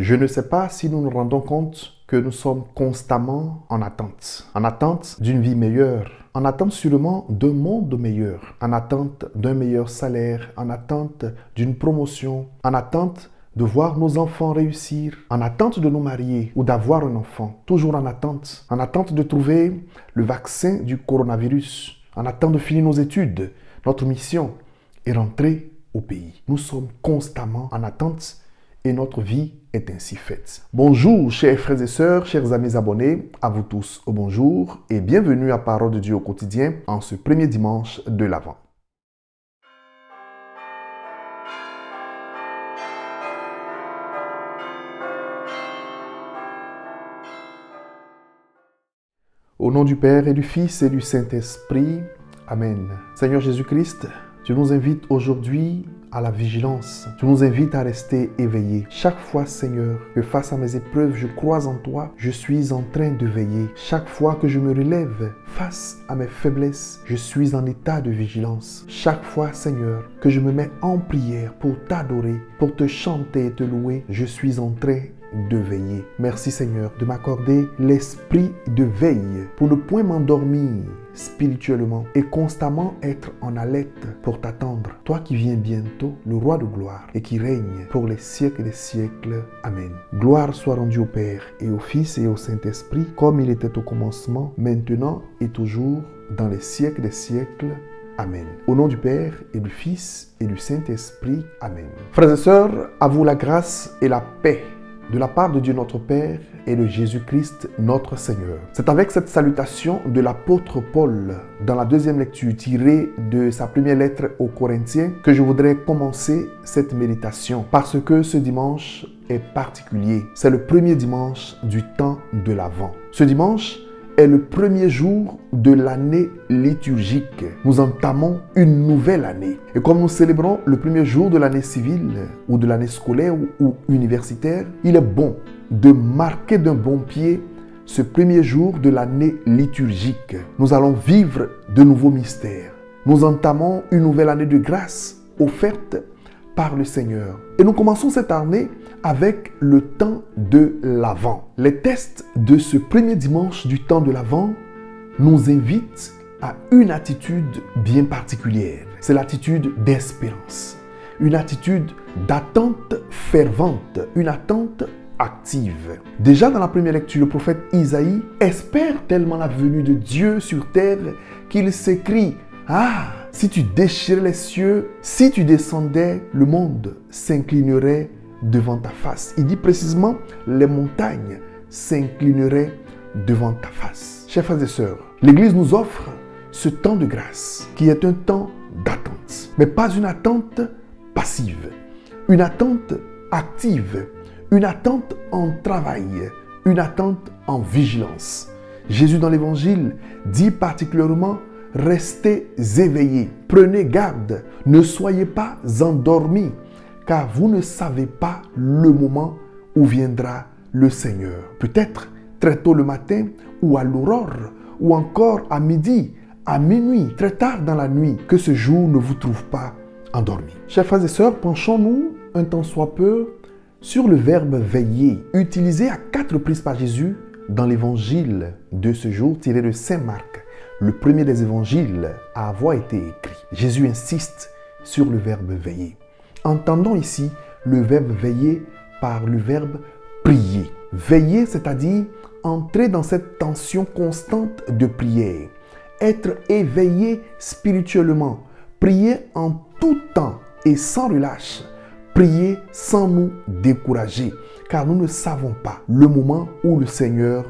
Je ne sais pas si nous nous rendons compte que nous sommes constamment en attente d'une vie meilleure, en attente sûrement d'un monde meilleur, en attente d'un meilleur salaire, en attente d'une promotion, en attente de voir nos enfants réussir, en attente de nous marier ou d'avoir un enfant, toujours en attente de trouver le vaccin du coronavirus, en attente de finir nos études, notre mission et rentrer au pays. Nous sommes constamment en attente et notre vie est ainsi faite. Bonjour chers frères et sœurs, chers amis abonnés, à vous tous au bonjour et bienvenue à Parole de Dieu au quotidien en ce premier dimanche de l'Avent. Au nom du Père et du Fils et du Saint-Esprit, Amen. Seigneur Jésus-Christ, tu nous invites aujourd'hui à la vigilance. Tu nous invites à rester éveillés. Chaque fois, Seigneur, que face à mes épreuves, je crois en toi, je suis en train de veiller. Chaque fois que je me relève face à mes faiblesses, je suis en état de vigilance. Chaque fois, Seigneur, que je me mets en prière pour t'adorer, pour te chanter et te louer, je suis en train de veiller. Merci Seigneur de m'accorder l'esprit de veille pour ne point m'endormir spirituellement et constamment être en alerte pour t'attendre. Toi qui viens bientôt, le roi de gloire et qui règne pour les siècles des siècles. Amen. Gloire soit rendue au Père et au Fils et au Saint-Esprit comme il était au commencement, maintenant et toujours dans les siècles des siècles. Amen. Au nom du Père et du Fils et du Saint-Esprit. Amen. Frères et sœurs, à vous la grâce et la paix de la part de Dieu notre Père et de Jésus-Christ notre Seigneur. C'est avec cette salutation de l'apôtre Paul dans la deuxième lecture tirée de sa première lettre aux Corinthiens que je voudrais commencer cette méditation parce que ce dimanche est particulier. C'est le premier dimanche du temps de l'Avent. Ce dimanche est le premier jour de l'année liturgique. Nous entamons une nouvelle année. Et comme nous célébrons le premier jour de l'année civile ou de l'année scolaire ou universitaire, il est bon de marquer d'un bon pied ce premier jour de l'année liturgique. Nous allons vivre de nouveaux mystères. Nous entamons une nouvelle année de grâce offerte par le Seigneur. Et nous commençons cette année avec le temps de l'Avent. Les textes de ce premier dimanche du temps de l'Avent nous invitent à une attitude bien particulière. C'est l'attitude d'espérance, une attitude d'attente fervente, une attente active. Déjà dans la première lecture, le prophète Isaïe espère tellement la venue de Dieu sur terre qu'il s'écrie « Ah, si tu déchirais les cieux, si tu descendais, le monde s'inclinerait devant ta face. » Il dit précisément, les montagnes s'inclineraient devant ta face. Chers frères et sœurs, l'Église nous offre ce temps de grâce qui est un temps d'attente, mais pas une attente passive, une attente active, une attente en travail, une attente en vigilance. Jésus dans l'Évangile dit particulièrement: restez éveillés, prenez garde, ne soyez pas endormis, car vous ne savez pas le moment où viendra le Seigneur. Peut-être très tôt le matin ou à l'aurore, ou encore à midi, à minuit, très tard dans la nuit, que ce jour ne vous trouve pas endormis. Chers frères et sœurs, penchons-nous un tant soit peu sur le verbe veiller, utilisé à 4 reprises par Jésus dans l'évangile de ce jour tiré de Saint Marc, le premier des évangiles à avoir été écrit. Jésus insiste sur le verbe veiller. Entendons ici le verbe veiller par le verbe prier. Veiller, c'est-à-dire entrer dans cette tension constante de prière. Être éveillé spirituellement. Prier en tout temps et sans relâche. Prier sans nous décourager, car nous ne savons pas le moment où le Seigneur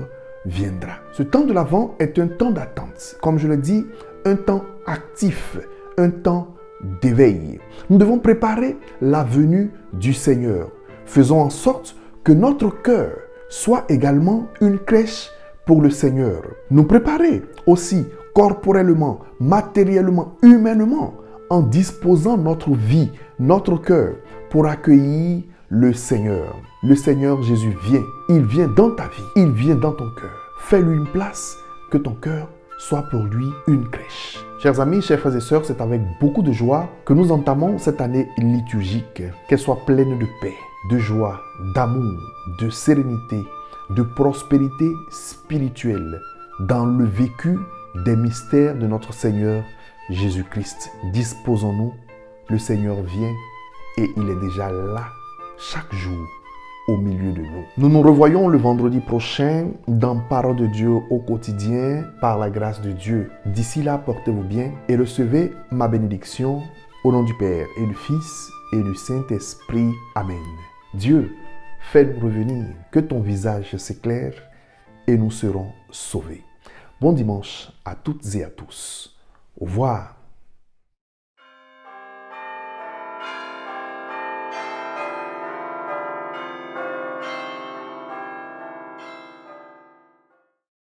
viendra. Ce temps de l'Avent est un temps d'attente. Comme je le dis, un temps actif, un temps d'éveil. Nous devons préparer la venue du Seigneur. Faisons en sorte que notre cœur soit également une crèche pour le Seigneur. Nous préparer aussi corporellement, matériellement, humainement, en disposant notre vie, notre cœur pour accueillir le Seigneur. Le Seigneur Jésus vient. Il vient dans ta vie. Il vient dans ton cœur. Fais-lui une place, que ton cœur soit pour lui une crèche. Chers amis, chers frères et sœurs, c'est avec beaucoup de joie que nous entamons cette année liturgique. Qu'elle soit pleine de paix, de joie, d'amour, de sérénité, de prospérité spirituelle dans le vécu des mystères de notre Seigneur Jésus-Christ. Disposons-nous, le Seigneur vient et il est déjà là chaque jour au milieu de nous. Nous nous revoyons le vendredi prochain dans Parole de Dieu au quotidien par la grâce de Dieu. D'ici là, portez-vous bien et recevez ma bénédiction au nom du Père et du Fils et du Saint-Esprit. Amen. Dieu, fais-nous revenir, que ton visage s'éclaire et nous serons sauvés. Bon dimanche à toutes et à tous. Au revoir.